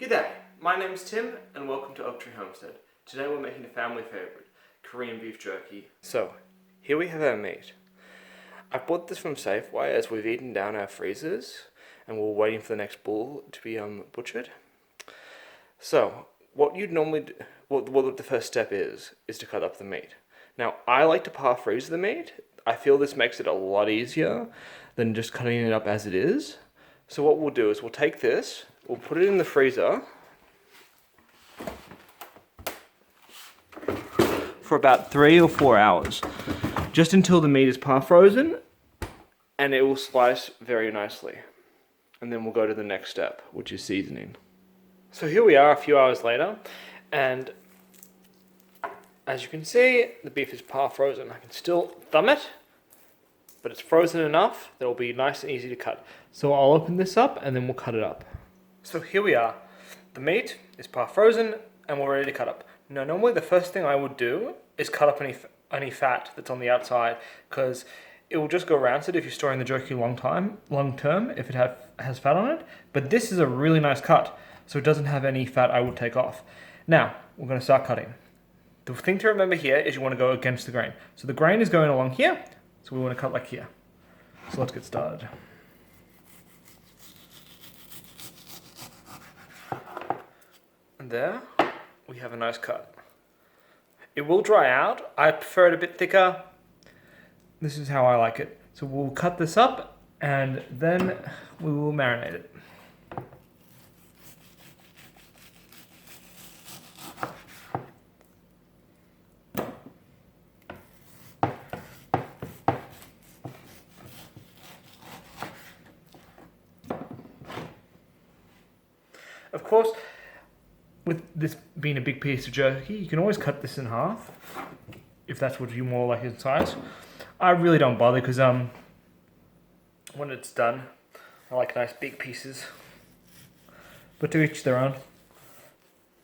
G'day, my name's Tim and welcome to Oak Tree Homestead. Today we're making a family favourite, Korean beef jerky. So, here we have our meat. I bought this from Safeway as we've eaten down our freezers and we're waiting for the next bull to be butchered. So, what you'd normally do, what the first step is to cut up the meat. Now, I like to par-freeze the meat. I feel this makes it a lot easier than just cutting it up as it is. So what we'll do is we'll take this, we'll put it in the freezer for about 3 or 4 hours, just until the meat is par-frozen, and it will slice very nicely. And then we'll go to the next step, which is seasoning. So here we are a few hours later, and as you can see, the beef is par-frozen. I can still thumb it, but it's frozen enough that it'll be nice and easy to cut. So I'll open this up and then we'll cut it up. So here we are. The meat is par-frozen and we're ready to cut up. Now normally the first thing I would do is cut up any fat that's on the outside, because it will just go rancid if you're storing the jerky long term if it has fat on it. But this is a really nice cut, so it doesn't have any fat I would take off. Now we're going to start cutting. The thing to remember here is you want to go against the grain. So the grain is going along here, so we want to cut like here. So let's get started. And there, we have a nice cut. It will dry out. I prefer it a bit thicker. This is how I like it. So we'll cut this up and then we will marinate it. Of course, with this being a big piece of jerky, you can always cut this in half, if that's what you more like in size. I really don't bother, because when it's done, I like nice big pieces. But to each their own.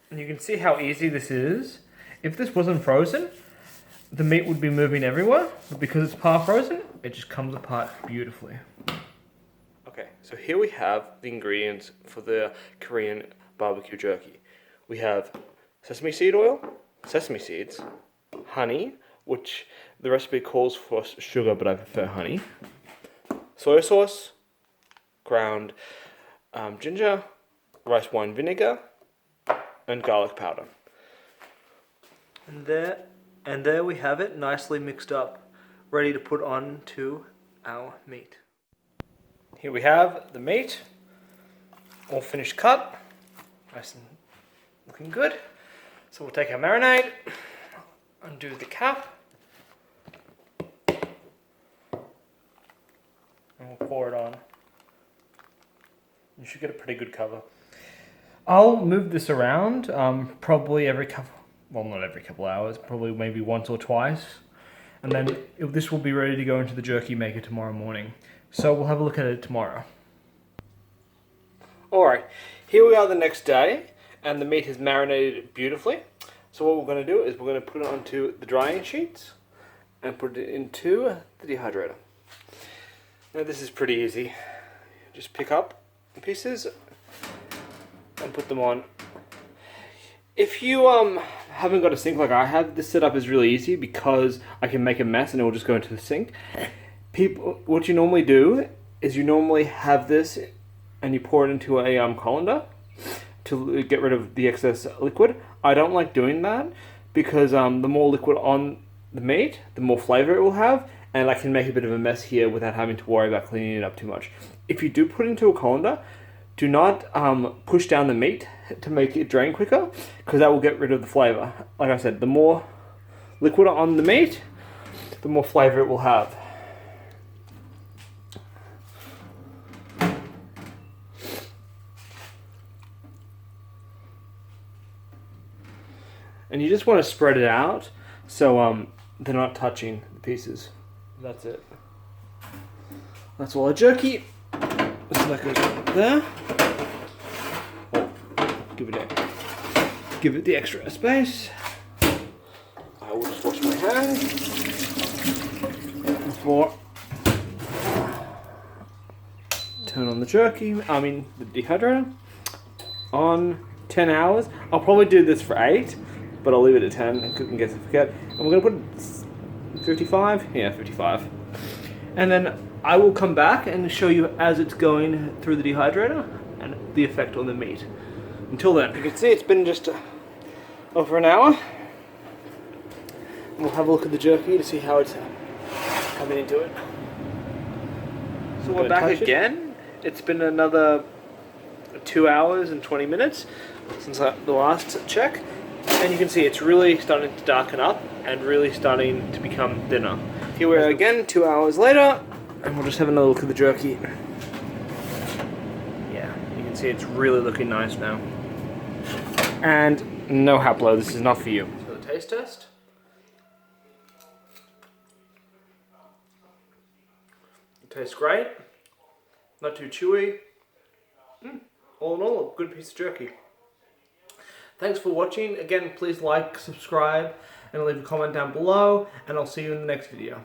And you can see how easy this is. If this wasn't frozen, the meat would be moving everywhere, but because it's par-frozen, it just comes apart beautifully. Okay, so here we have the ingredients for the Korean barbecue jerky. We have sesame seed oil, sesame seeds, honey, which the recipe calls for sugar, but I prefer honey, soy sauce, ground ginger, rice wine vinegar, and garlic powder. And there we have it, nicely mixed up, ready to put on to our meat. Here we have the meat, all finished cut, nice and looking good. So we'll take our marinade, undo the cap, and we'll pour it on. You should get a pretty good cover. I'll move this around probably every couple, well, not every couple hours, probably maybe once or twice. And then this will be ready to go into the jerky maker tomorrow morning. So we'll have a look at it tomorrow. Alright, here we are the next day, and the meat has marinated beautifully. So what we're going to do is we're going to put it onto the drying sheets and put it into the dehydrator. Now this is pretty easy. Just pick up the pieces and put them on. If you haven't got a sink like I have, this setup is really easy because I can make a mess and it will just go into the sink. What you normally do is you normally have this and you pour it into a colander to get rid of the excess liquid. I don't like doing that because the more liquid on the meat, the more flavor it will have, and I can make a bit of a mess here without having to worry about cleaning it up too much. If you do put it into a colander, do not push down the meat to make it drain quicker, because that will get rid of the flavor. Like I said, the more liquid on the meat, the more flavor it will have. And you just want to spread it out so they're not touching the pieces. That's it. That's all our jerky. So that goes right there. Give it the extra space. I will just wash my hands before turn on the jerky. The dehydrator. on 10 hours. I'll probably do this for 8, but I'll leave it at 10 in case I forget. And we're going to put 55? Yeah, 55. And then I will come back and show you as it's going through the dehydrator and the effect on the meat. Until then, you can see it's been just over an hour. And we'll have a look at the jerky to see how it's coming into it. So we're back again. It's been another 2 hours and 20 minutes since the last check. And you can see it's really starting to darken up and really starting to become thinner. Here we are again, 2 hours later, and we'll just have another look at the jerky. Yeah, you can see it's really looking nice now. And no haplo, this is not for you. So the taste test. It tastes great. Not too chewy. All in all, a good piece of jerky. Thanks for watching. Again, please like, subscribe, and leave a comment down below, and I'll see you in the next video.